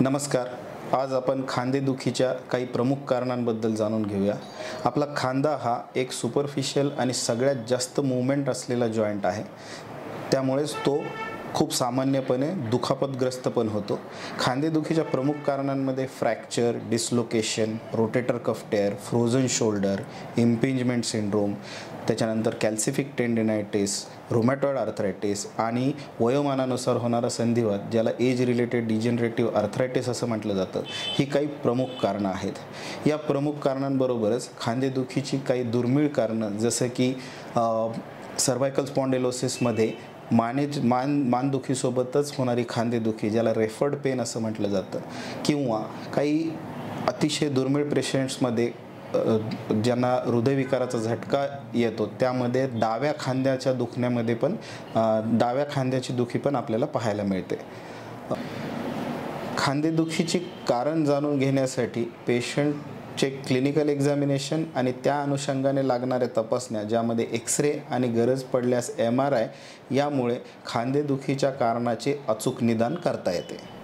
नमस्कार. आज आपण खांदेदुखीच्या काही प्रमुख कारणांबद्दल जाणून घेऊया. आपला खांदा हा एक सुपरफिशियल आणि सगळ्यात जास्त मूवमेंट असलेला जॉइंट आहे. त्यामुळेच तो खूप सामान्यपणे दुखापतग्रस्त पण होतो. खांदेदुखीच्या प्रमुख कारणांमध्ये fracture, dislocation, rotator cuff tear, frozen shoulder, impingement syndrome, त्याच्यानंतर कॅल्सिफिक टेंडिनायटिस, रुमॅटॉइड आर्थरायटिस आणि वयोमानानुसार होणारा संधिवात, ज्याला एज रिलेटेड डिजेनरेटिव्ह आर्थरायटिस असं म्हटलं जातं, ही काही प्रमुख कारणं आहेत. या प्रमुख कारणांबरोबरच खांदेदुखीची काही दुर्मिळ कारणं, जसं की सर्व्हायकल स्पॉन्डिलोसिसमध्ये मानदुखीसोबतच होणारी खांदेदुखी, ज्याला रेफर्ड पेन असं म्हटलं जातं, किंवा काही अतिशय दुर्मिळ पेशंट्समध्ये ज्यांना हृदयविकाराचा झटका येतो, त्यामध्ये डाव्या खांद्याच्या दुखण्यामध्ये पण डाव्या खांद्याची दुखी पण आपल्याला पाहायला मिळते. खांदेदुखीची कारण जाणून घेण्यासाठी पेशंटचे क्लिनिकल एक्झामिनेशन आणि त्या अनुषंगाने लागणाऱ्या तपासण्या, ज्यामध्ये एक्सरे आणि गरज पडल्यास MRI, यामुळे खांदेदुखीच्या कारणाचे अचूक निदान करता येते.